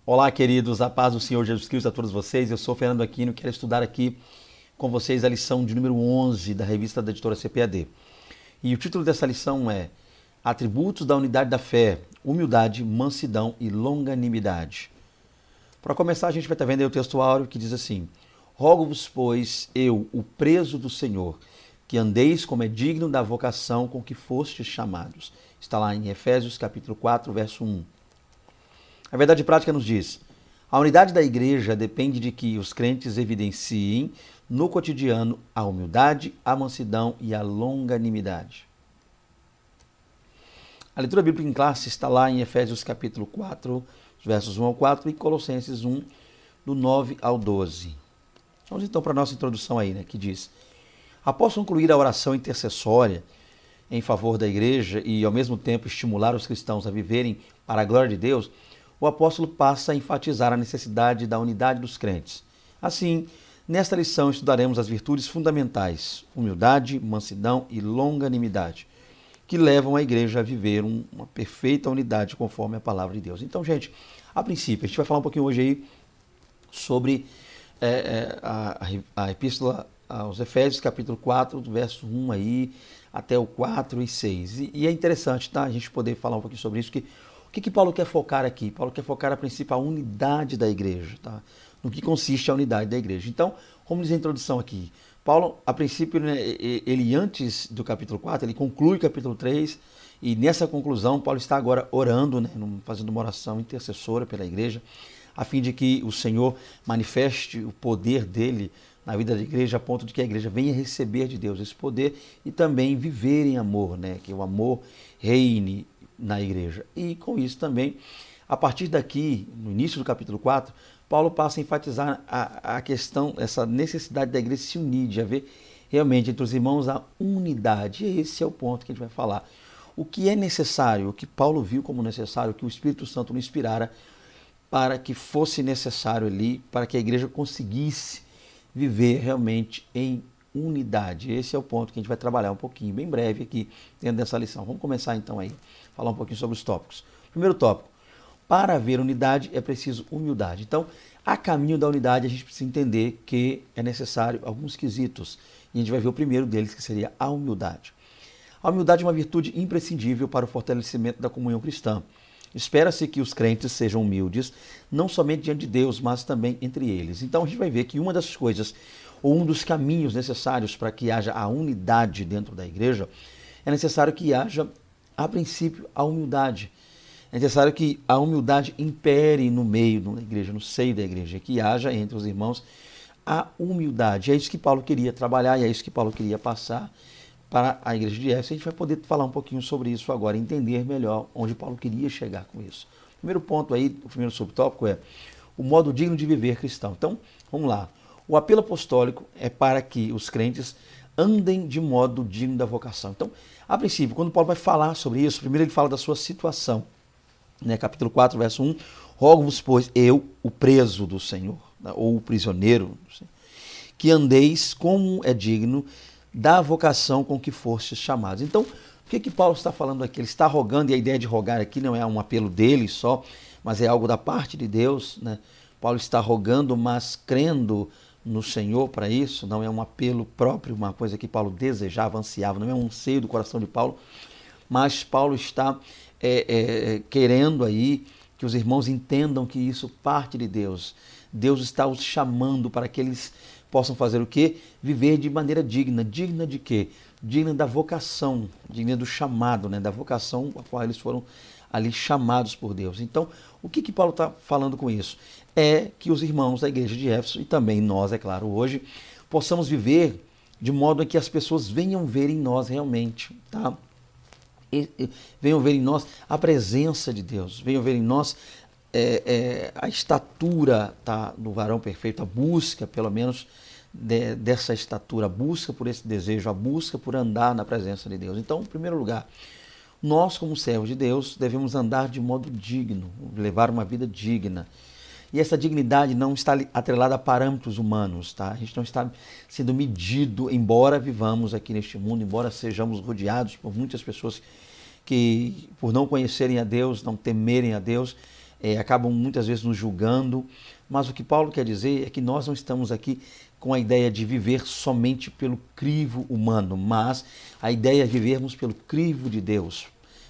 Olá, queridos, a paz do Senhor Jesus Cristo a todos vocês. Eu sou o Fernando Aquino, quero estudar aqui com vocês a lição de número 11 da revista da editora CPAD. E o título dessa lição é Atributos da Unidade da Fé, Humildade, Mansidão e Longanimidade. Para começar, a gente vai estar vendo aí o texto áureo que diz assim: Rogo-vos, pois, eu, o preso do Senhor, que andeis como é digno da vocação com que fostes chamados. Está lá em Efésios capítulo 4, verso 1. A verdade prática nos diz: a unidade da igreja depende de que os crentes evidenciem no cotidiano a humildade, a mansidão e a longanimidade. A leitura bíblica em classe está lá em Efésios capítulo 4, versos 1 ao 4 e Colossenses 1, do 9 ao 12. Vamos então para a nossa introdução aí, que diz: após concluir a oração intercessória em favor da igreja e ao mesmo tempo estimular os cristãos a viverem para a glória de Deus, o apóstolo passa a enfatizar a necessidade da unidade dos crentes. Assim, nesta lição estudaremos as virtudes fundamentais, humildade, mansidão e longanimidade, que levam a igreja a viver uma perfeita unidade conforme a palavra de Deus. Então, gente, a princípio, a gente vai falar um pouquinho hoje aí sobre a epístola aos Efésios, capítulo 4, do verso 1 aí, até o 4 e 6. E é interessante, tá? A gente poder falar um pouquinho sobre isso, que o que Paulo quer focar aqui? Paulo quer focar a princípio a unidade da igreja, tá? No que consiste a unidade da igreja. Então, vamos dizer a introdução aqui. Paulo, a princípio, né, ele antes do capítulo 4, ele conclui o capítulo 3, e nessa conclusão, Paulo está agora orando, né, fazendo uma oração intercessora pela igreja, a fim de que o Senhor manifeste o poder dele na vida da igreja, a ponto de que a igreja venha receber de Deus esse poder e também viver em amor, né, que o amor reine na igreja. E com isso também, a partir daqui, no início do capítulo 4, Paulo passa a enfatizar a questão, essa necessidade da igreja se unir, de haver realmente entre os irmãos a unidade. E esse é o ponto que a gente vai falar. O que é necessário, o que Paulo viu como necessário, o que o Espírito Santo nos inspirara para que fosse necessário ali, para que a igreja conseguisse viver realmente em unidade. Esse é o ponto que a gente vai trabalhar um pouquinho, bem breve aqui, dentro dessa lição. Vamos começar então aí, falar um pouquinho sobre os tópicos. Primeiro tópico: para haver unidade é preciso humildade. Então, a caminho da unidade, a gente precisa entender que é necessário alguns quesitos. E a gente vai ver o primeiro deles, que seria a humildade. A humildade é uma virtude imprescindível para o fortalecimento da comunhão cristã. Espera-se que os crentes sejam humildes, não somente diante de Deus, mas também entre eles. Então, a gente vai ver que uma das coisas, ou um dos caminhos necessários para que haja a unidade dentro da igreja, é necessário que haja, a princípio, a humildade. É necessário que a humildade impere no meio da igreja, no seio da igreja, que haja entre os irmãos a humildade. É isso que Paulo queria trabalhar e é isso que Paulo queria passar para a igreja de Éfeso. A gente vai poder falar um pouquinho sobre isso agora, entender melhor onde Paulo queria chegar com isso. O primeiro ponto aí, o primeiro subtópico é o modo digno de viver cristão. Então, vamos lá. O apelo apostólico é para que os crentes andem de modo digno da vocação. Então, a princípio, quando Paulo vai falar sobre isso, primeiro ele fala da sua situação. Capítulo 4, verso 1, rogo-vos, pois, eu, o preso do Senhor, ou o prisioneiro, que andeis como é digno da vocação com que fostes chamados. Então, o que Paulo está falando aqui? Ele está rogando, e a ideia de rogar aqui não é um apelo dele só, mas é algo da parte de Deus, né? Paulo está rogando, mas crendo no Senhor para isso, não é um apelo próprio, uma coisa que Paulo desejava, ansiava, não é um anseio do coração de Paulo, mas Paulo está querendo aí que os irmãos entendam que isso parte de Deus. Deus está os chamando para que eles possam fazer o quê? Viver de maneira digna. Digna de quê? Digna da vocação, digna do chamado, da vocação a qual eles foram ali chamados por Deus. Então, o que Paulo está falando com isso? É que os irmãos da igreja de Éfeso, e também nós, é claro, hoje, possamos viver de modo a que as pessoas venham ver em nós realmente, tá? Venham ver em nós a presença de Deus, venham ver em nós a estatura, tá, do varão perfeito, a busca, pelo menos, dessa estatura, a busca por esse desejo, a busca por andar na presença de Deus. Então, em primeiro lugar, nós, como servos de Deus, devemos andar de modo digno, levar uma vida digna. E essa dignidade não está atrelada a parâmetros humanos, tá? A gente não está sendo medido, embora vivamos aqui neste mundo, embora sejamos rodeados por muitas pessoas que, por não conhecerem a Deus, não temerem a Deus, acabam muitas vezes nos julgando, mas o que Paulo quer dizer é que nós não estamos aqui com a ideia de viver somente pelo crivo humano, mas a ideia é vivermos pelo crivo de Deus,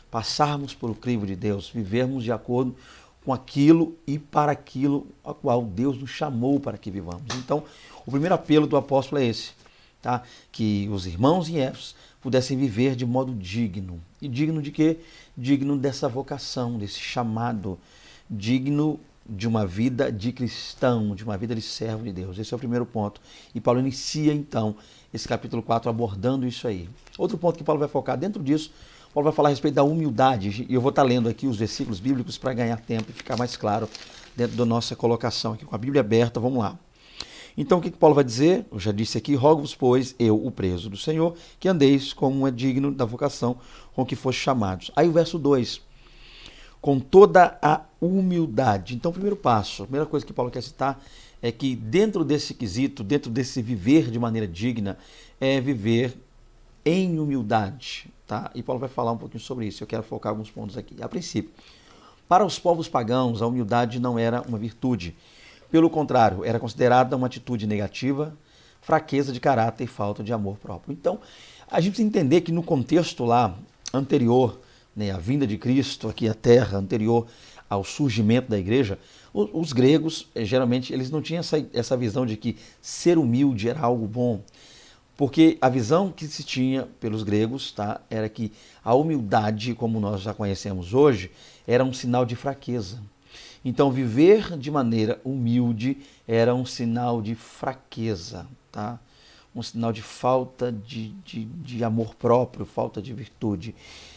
passarmos pelo crivo de Deus, vivermos de acordo com aquilo e para aquilo a qual Deus nos chamou para que vivamos. Então, o primeiro apelo do apóstolo é esse, tá? Que os irmãos em Éfeso pudessem viver de modo digno. E digno de quê? Digno dessa vocação, desse chamado, digno de uma vida de cristão, de uma vida de servo de Deus. Esse é o primeiro ponto. E Paulo inicia, então, esse capítulo 4 abordando isso aí. Outro ponto que Paulo vai focar dentro disso, Paulo vai falar a respeito da humildade. E eu vou estar lendo aqui os versículos bíblicos para ganhar tempo e ficar mais claro dentro da nossa colocação aqui. Com a Bíblia aberta, vamos lá. Então, o que Paulo vai dizer? Eu já disse aqui, rogo-vos, pois, eu, o preso do Senhor, que andeis como é digno da vocação com que foste chamados. Aí o verso 2, com toda a humildade. Então, o primeiro passo, a primeira coisa que Paulo quer citar é que dentro desse quesito, dentro desse viver de maneira digna, é viver em humildade, tá? E Paulo vai falar um pouquinho sobre isso, eu quero focar alguns pontos aqui. A princípio, para os povos pagãos, a humildade não era uma virtude. Pelo contrário, era considerada uma atitude negativa, fraqueza de caráter e falta de amor próprio. Então, a gente precisa entender que no contexto lá anterior, né, a vinda de Cristo aqui à Terra, anterior ao surgimento da igreja, os gregos, geralmente, eles não tinham essa visão de que ser humilde era algo bom. Porque a visão que se tinha pelos gregos, tá, era que a humildade, como nós já conhecemos hoje, era um sinal de fraqueza. Então, viver de maneira humilde era um sinal de fraqueza, tá? Um sinal de falta de amor próprio, falta de virtude.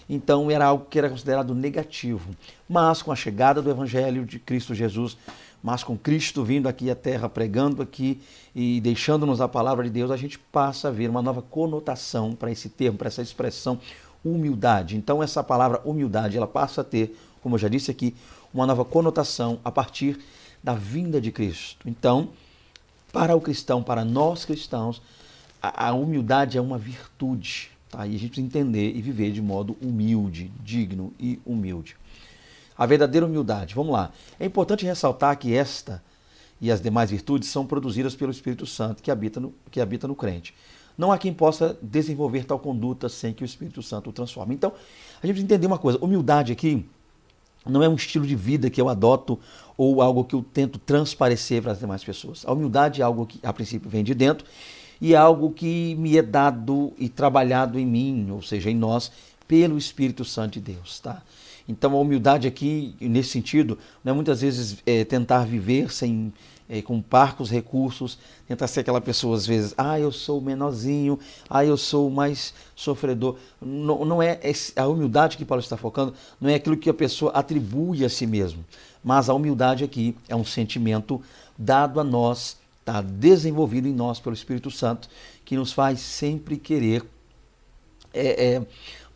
Então, era algo que era considerado negativo. Mas, com a chegada do Evangelho de Cristo Jesus, mas com Cristo vindo aqui à Terra, pregando aqui e deixando-nos a palavra de Deus, a gente passa a ver uma nova conotação para esse termo, para essa expressão humildade. Então, essa palavra humildade, ela passa a ter, como eu já disse aqui, uma nova conotação a partir da vinda de Cristo. Então, para o cristão, para nós cristãos, a humildade é uma virtude, tá? E a gente precisa entender e viver de modo humilde, digno e humilde. A verdadeira humildade, vamos lá. É importante ressaltar que esta e as demais virtudes são produzidas pelo Espírito Santo que habita no crente. Não há quem possa desenvolver tal conduta sem que o Espírito Santo o transforme. Então, a gente precisa entender uma coisa, humildade aqui não é um estilo de vida que eu adoto ou algo que eu tento transparecer para as demais pessoas. A humildade é algo que, a princípio, vem de dentro e é algo que me é dado e trabalhado em mim, ou seja, em nós, pelo Espírito Santo de Deus, tá? Então, a humildade aqui, nesse sentido, não é muitas vezes tentar viver sem, com parcos recursos, tentar ser aquela pessoa, às vezes, eu sou o menorzinho, eu sou o mais sofredor. Não, não é a humildade que Paulo está focando, não é aquilo que a pessoa atribui a si mesmo, mas a humildade aqui é um sentimento dado a nós, tá, desenvolvido em nós pelo Espírito Santo, que nos faz sempre querer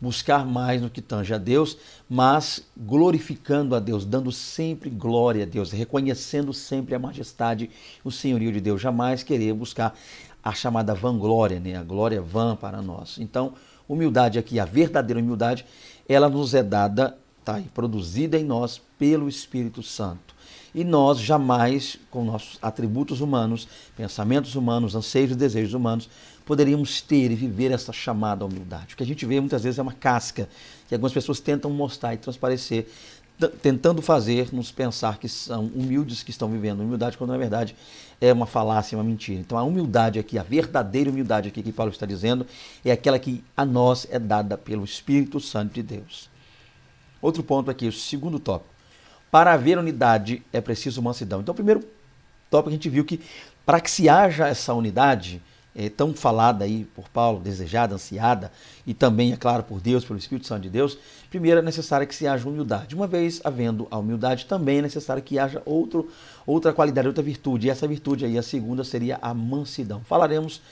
buscar mais no que tange a Deus, mas glorificando a Deus, dando sempre glória a Deus, reconhecendo sempre a majestade, o senhorio de Deus, jamais querer buscar a chamada vanglória, né? A glória vã para nós. Então, humildade aqui, a verdadeira humildade, ela nos é dada, tá, e produzida em nós pelo Espírito Santo. E nós jamais, com nossos atributos humanos, pensamentos humanos, anseios e desejos humanos, poderíamos ter e viver essa chamada humildade. O que a gente vê muitas vezes é uma casca que algumas pessoas tentam mostrar e transparecer, tentando fazer-nos pensar que são humildes, que estão vivendo humildade, quando na verdade é uma falácia, uma mentira. Então a humildade aqui, a verdadeira humildade aqui que Paulo está dizendo, é aquela que a nós é dada pelo Espírito Santo de Deus. Outro ponto aqui, o segundo tópico. Para haver unidade é preciso mansidão. Então o primeiro tópico a gente viu que para que se haja essa unidade, tão falada aí por Paulo, desejada, ansiada, e também, é claro, por Deus, pelo Espírito Santo de Deus, primeiro é necessário que se haja humildade. Uma vez havendo a humildade, também é necessário que haja outra qualidade, outra virtude, e essa virtude aí, a segunda, seria a mansidão. Falaremos,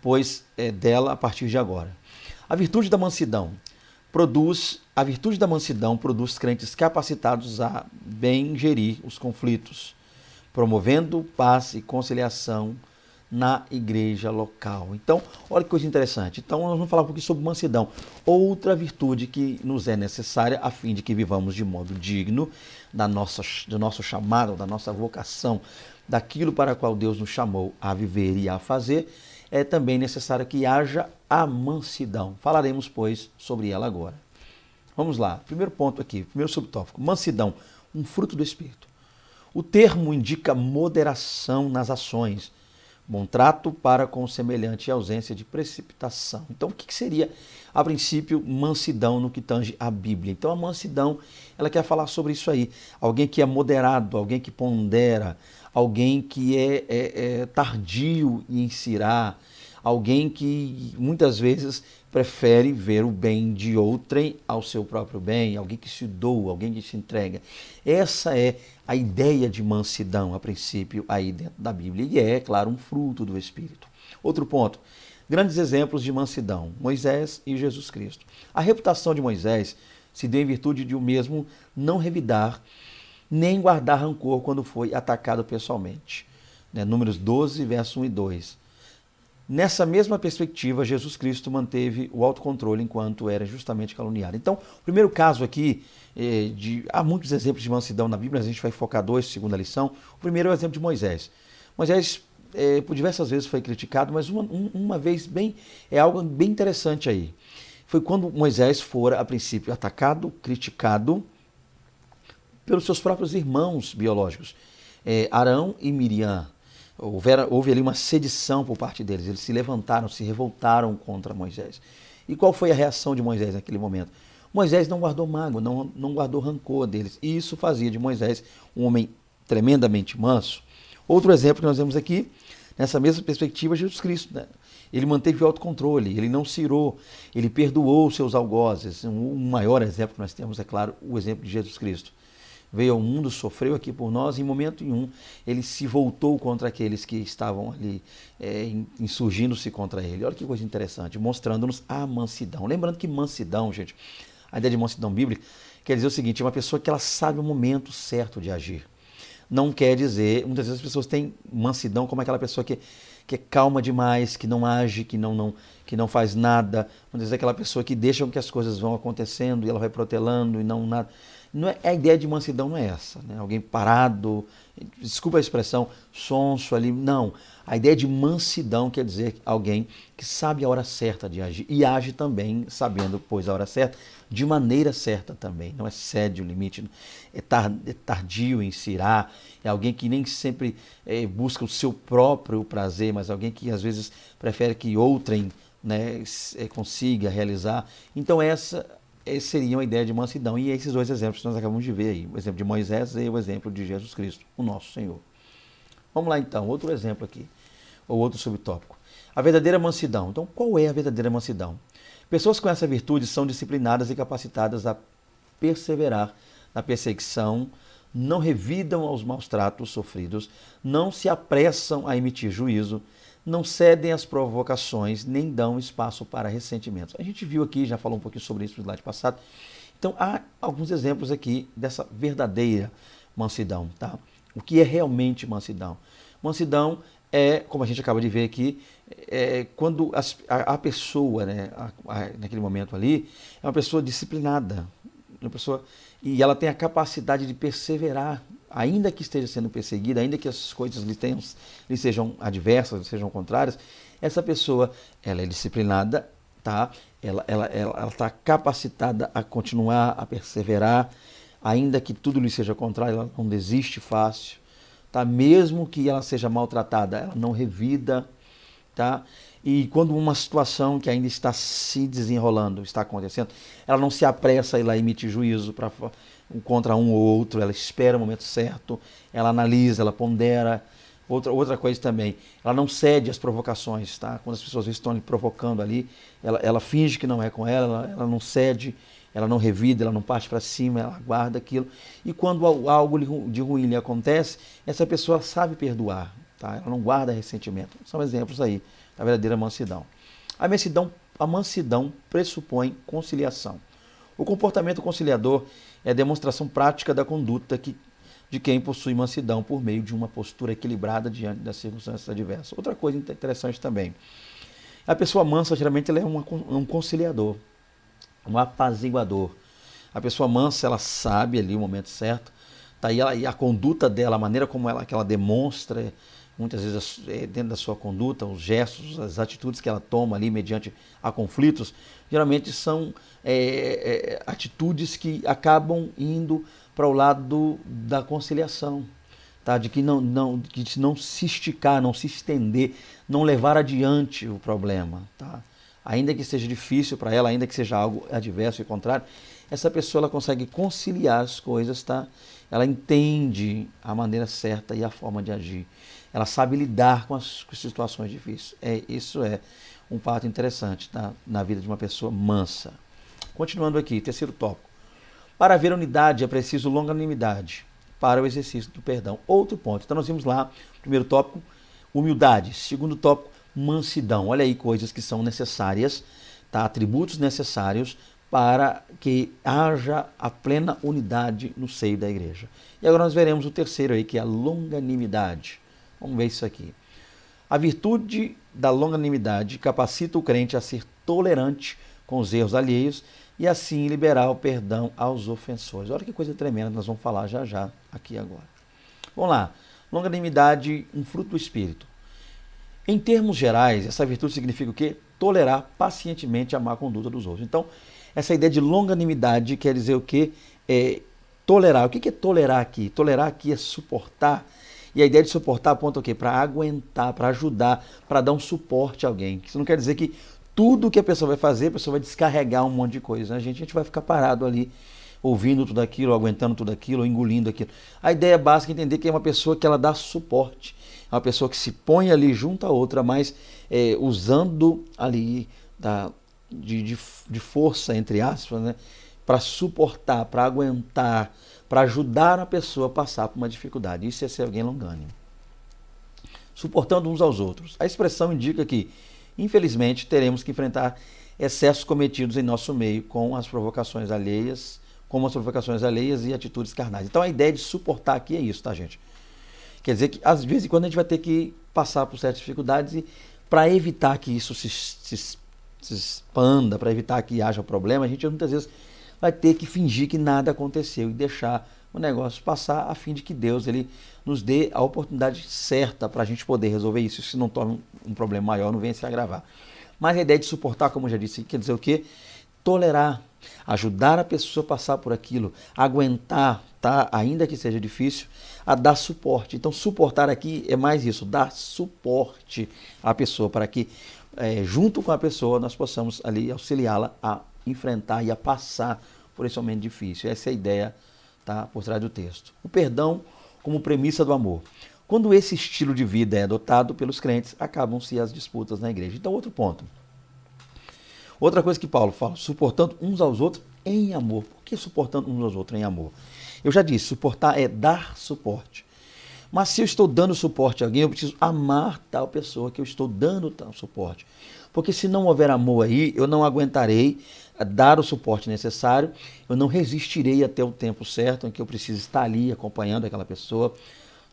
pois, dela a partir de agora. A virtude da mansidão produz crentes capacitados a bem gerir os conflitos, promovendo paz e conciliação na igreja local. Então, olha que coisa interessante. Então, nós vamos falar um pouquinho sobre mansidão, outra virtude que nos é necessária a fim de que vivamos de modo digno do nosso chamado, da nossa vocação, daquilo para o qual Deus nos chamou a viver e a fazer. É também necessário que haja a mansidão. Falaremos, pois, sobre ela agora. Vamos lá. Primeiro ponto aqui, primeiro subtópico. Mansidão, um fruto do Espírito. O termo indica moderação nas ações, bom trato para com o semelhante e ausência de precipitação. Então, o que seria, a princípio, mansidão no que tange à Bíblia? Então, a mansidão, ela quer falar sobre isso aí. Alguém que é moderado, alguém que pondera, alguém que é tardio em incirar, alguém que muitas vezes prefere ver o bem de outrem ao seu próprio bem, alguém que se doa, alguém que se entrega. Essa é a ideia de mansidão, a princípio, aí dentro da Bíblia. E é, claro, um fruto do Espírito. Outro ponto, grandes exemplos de mansidão, Moisés e Jesus Cristo. A reputação de Moisés se deu em virtude de o mesmo não revidar, nem guardar rancor quando foi atacado pessoalmente. Números 12, verso 1 e 2. Nessa mesma perspectiva, Jesus Cristo manteve o autocontrole enquanto era justamente caluniado. Então, o primeiro caso aqui, há muitos exemplos de mansidão na Bíblia, a gente vai focar dois, segunda lição. O primeiro é o exemplo de Moisés. Moisés, por diversas vezes foi criticado, mas uma vez é algo bem interessante aí. Foi quando Moisés fora, a princípio, atacado, criticado pelos seus próprios irmãos biológicos, Arão e Miriam. Houve ali uma sedição por parte deles, eles se levantaram, se revoltaram contra Moisés. E qual foi a reação de Moisés naquele momento? Moisés não guardou mágoa, não guardou rancor deles, e isso fazia de Moisés um homem tremendamente manso. Outro exemplo que nós vemos aqui, nessa mesma perspectiva, Jesus Cristo. Ele manteve o autocontrole, ele não cirou, ele perdoou os seus algozes. O maior exemplo que nós temos, é claro, o exemplo de Jesus Cristo. Veio ao mundo, sofreu aqui por nós, e em momento nenhum ele se voltou contra aqueles que estavam ali insurgindo-se contra ele. Olha que coisa interessante, mostrando-nos a mansidão. Lembrando que mansidão, gente, a ideia de mansidão bíblica quer dizer o seguinte, é uma pessoa que ela sabe o momento certo de agir. Não quer dizer, muitas vezes as pessoas têm mansidão como aquela pessoa que é calma demais, que não age, que não faz nada. Muitas vezes é aquela pessoa que deixa que as coisas vão acontecendo e ela vai protelando e não nada. Não é, a ideia de mansidão não é essa, né? Alguém parado, desculpa a expressão, sonso ali, não. A ideia de mansidão quer dizer alguém que sabe a hora certa de agir e age também sabendo, pois, a hora certa, de maneira certa também. Não excede o limite, é tardio em se irar, é alguém que nem sempre busca o seu próprio prazer, mas alguém que às vezes prefere que outrem, né, consiga realizar. Então essa seria uma ideia de mansidão. E esses dois exemplos que nós acabamos de ver aí, o exemplo de Moisés e o exemplo de Jesus Cristo, o nosso Senhor. Vamos lá então, outro exemplo aqui, ou outro subtópico. A verdadeira mansidão. Então, qual é a verdadeira mansidão? Pessoas com essa virtude são disciplinadas e capacitadas a perseverar na perseguição, não revidam aos maus tratos sofridos, não se apressam a emitir juízo, não cedem às provocações, nem dão espaço para ressentimentos. A gente viu aqui, já falou um pouquinho sobre isso no slide passado. Então, há alguns exemplos aqui dessa verdadeira mansidão. Tá? O que é realmente mansidão? Mansidão é, como a gente acaba de ver aqui, quando a pessoa, né, naquele momento ali, é uma pessoa disciplinada, uma pessoa, e ela tem a capacidade de perseverar, ainda que esteja sendo perseguida, ainda que as coisas lhe sejam adversas, lhe sejam contrárias, essa pessoa, ela é disciplinada, tá? Ela está capacitada a continuar, a perseverar, ainda que tudo lhe seja contrário, ela não desiste fácil, tá? Mesmo que ela seja maltratada, ela não revida, tá? E quando uma situação que ainda está se desenrolando, está acontecendo, ela não se apressa a ir lá emitir juízo contra um ou outro, ela espera o momento certo, ela analisa, ela pondera. Outra coisa também, ela não cede às provocações, tá? Quando as pessoas estão lhe provocando ali, ela finge que não é com ela não cede, ela não revida, ela não parte para cima, ela guarda aquilo. E quando algo de ruim lhe acontece, essa pessoa sabe perdoar, tá? Ela não guarda ressentimento. São exemplos aí da verdadeira mansidão. A mansidão pressupõe conciliação. O comportamento conciliador é a demonstração prática da conduta que de quem possui mansidão por meio de uma postura equilibrada diante das circunstâncias adversas. Outra coisa interessante também, a pessoa mansa geralmente ela é um conciliador, um apaziguador. A pessoa mansa, ela sabe ali o momento certo, tá aí e a conduta dela, a maneira como que ela demonstra, muitas vezes dentro da sua conduta, os gestos, as atitudes que ela toma ali mediante a conflitos, geralmente são atitudes que acabam indo para o lado da conciliação, tá? De que não se esticar, não se estender, não levar adiante o problema, tá? Ainda que seja difícil para ela, ainda que seja algo adverso e contrário, essa pessoa ela consegue conciliar as coisas, tá? Ela entende a maneira certa e a forma de agir. Ela sabe lidar com as situações difíceis. Isso é um fato interessante, tá? Na vida de uma pessoa mansa. Continuando aqui, terceiro tópico. Para haver unidade é preciso longanimidade para o exercício do perdão. Outro ponto. Então nós vimos lá, primeiro tópico, humildade. Segundo tópico, mansidão. Olha aí coisas que são necessárias, tá? Atributos necessários para que haja a plena unidade no seio da igreja. E agora nós veremos o terceiro aí, que é a longanimidade. Vamos ver isso aqui. A virtude da longanimidade capacita o crente a ser tolerante com os erros alheios e assim liberar o perdão aos ofensores. Olha que coisa tremenda, nós vamos falar já já aqui agora. Vamos lá. Longanimidade, um fruto do Espírito. Em termos gerais, essa virtude significa o quê? Tolerar pacientemente a má conduta dos outros. Então, essa ideia de longanimidade quer dizer o quê? Tolerar. O que é tolerar aqui? Tolerar aqui é suportar. E a ideia de suportar aponta o quê? Para aguentar, para ajudar, para dar um suporte a alguém. Isso não quer dizer que tudo que a pessoa vai fazer, a pessoa vai descarregar um monte de coisa. Né? A gente vai ficar parado ali, ouvindo tudo aquilo, aguentando tudo aquilo, engolindo aquilo. A ideia básica é entender que é uma pessoa que ela dá suporte. É uma pessoa que se põe ali junto a outra, mas usando ali de força, entre aspas, né? Para suportar, para aguentar, para ajudar a pessoa a passar por uma dificuldade. Isso é ser alguém longânimo. Suportando uns aos outros. A expressão indica que, infelizmente, teremos que enfrentar excessos cometidos em nosso meio como as provocações alheias e atitudes carnais. Então a ideia de suportar aqui é isso, tá, gente? Quer dizer que, às vezes, quando a gente vai ter que passar por certas dificuldades e para evitar que isso se expanda, para evitar que haja problema, a gente muitas vezes vai ter que fingir que nada aconteceu e deixar o negócio passar a fim de que Deus ele nos dê a oportunidade certa para a gente poder resolver isso. Isso não torna um problema maior, não venha se agravar. Mas a ideia de suportar, como eu já disse, quer dizer o quê? Tolerar, ajudar a pessoa a passar por aquilo, aguentar, tá? Ainda que seja difícil, a dar suporte. Então, suportar aqui é mais isso, dar suporte à pessoa, para que, junto com a pessoa, nós possamos ali auxiliá-la a enfrentar e a passar por esse momento difícil. Essa é a ideia, tá, por trás do texto. O perdão como premissa do amor. Quando esse estilo de vida é adotado pelos crentes, acabam-se as disputas na igreja. Então, outro ponto. Outra coisa que Paulo fala, suportando uns aos outros em amor. Por que suportando uns aos outros em amor? Eu já disse, suportar é dar suporte. Mas se eu estou dando suporte a alguém, eu preciso amar tal pessoa que eu estou dando tal suporte. Porque se não houver amor aí, eu não aguentarei dar o suporte necessário, eu não resistirei até o tempo certo em que eu preciso estar ali acompanhando aquela pessoa.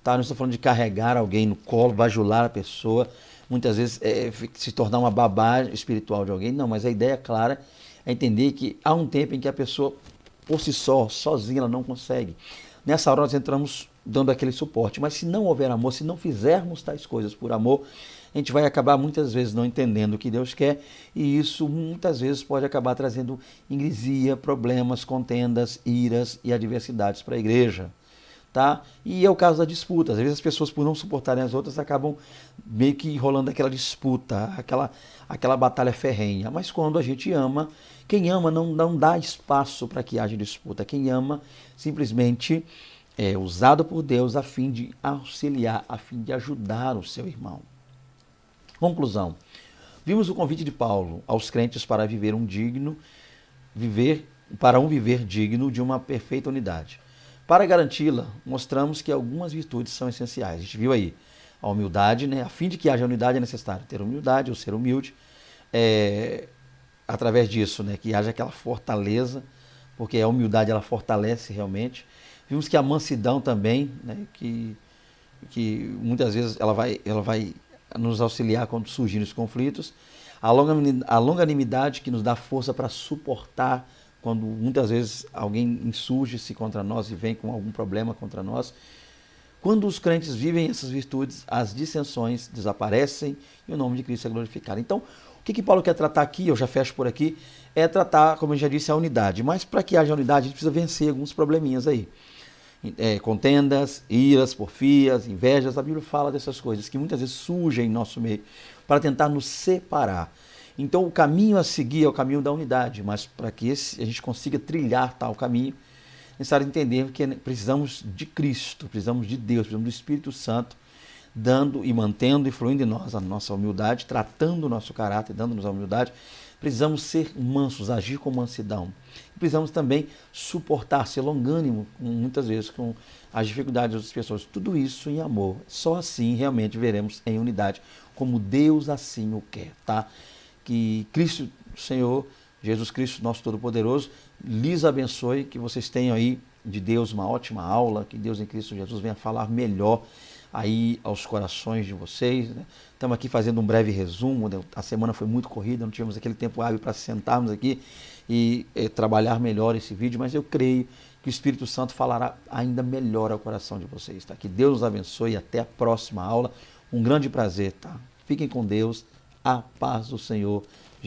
Tá? Não estou falando de carregar alguém no colo, bajular a pessoa, muitas vezes se tornar uma babá espiritual de alguém. Não, mas a ideia clara é entender que há um tempo em que a pessoa, por si só, sozinha, ela não consegue. Nessa hora nós entramos dando aquele suporte. Mas se não houver amor, se não fizermos tais coisas por amor, a gente vai acabar muitas vezes não entendendo o que Deus quer, e isso muitas vezes pode acabar trazendo ingresia, problemas, contendas, iras e adversidades para a igreja. Tá? E é o caso da disputa. Às vezes as pessoas, por não suportarem as outras, acabam meio que rolando aquela disputa, aquela batalha ferrenha. Mas quando a gente ama, quem ama não dá espaço para que haja disputa. Quem ama simplesmente é usado por Deus a fim de auxiliar, a fim de ajudar o seu irmão. Conclusão. Vimos o convite de Paulo aos crentes para viver um viver digno de uma perfeita unidade. Para garanti-la, mostramos que algumas virtudes são essenciais. A gente viu aí a humildade, né? A fim de que haja unidade é necessário ter humildade, ou ser humilde. Através disso, né? Que haja aquela fortaleza, porque a humildade ela fortalece realmente. Vimos que a mansidão também, né, que muitas vezes ela vai nos auxiliar quando surgirem os conflitos. A longanimidade que nos dá força para suportar quando muitas vezes alguém insurge-se contra nós e vem com algum problema contra nós. Quando os crentes vivem essas virtudes, as dissensões desaparecem e o nome de Cristo é glorificado. Então, o que Paulo quer tratar aqui, eu já fecho por aqui, é tratar, como eu já disse, a unidade. Mas para que haja unidade, a gente precisa vencer alguns probleminhas aí. Contendas, iras, porfias, invejas, a Bíblia fala dessas coisas que muitas vezes surgem em nosso meio para tentar nos separar. Então o caminho a seguir é o caminho da unidade, mas para que a gente consiga trilhar tal caminho, é necessário entender que precisamos de Cristo, precisamos de Deus, precisamos do Espírito Santo, dando e mantendo e fluindo em nós a nossa humildade, tratando o nosso caráter, dando-nos a humildade. Precisamos ser mansos, agir com mansidão. Precisamos também suportar, ser longânimo, muitas vezes, com as dificuldades das pessoas. Tudo isso em amor. Só assim realmente veremos em unidade, como Deus assim o quer, tá? Que Cristo, Senhor, Jesus Cristo, nosso Todo-Poderoso, lhes abençoe, que vocês tenham aí de Deus uma ótima aula, que Deus em Cristo Jesus venha falar melhor aí aos corações de vocês, né? Estamos aqui fazendo um breve resumo, né? A semana foi muito corrida, não tivemos aquele tempo hábil para sentarmos aqui e trabalhar melhor esse vídeo, mas eu creio que o Espírito Santo falará ainda melhor ao coração de vocês, tá? Que Deus os abençoe e até a próxima aula. Um grande prazer, tá? Fiquem com Deus, a paz do Senhor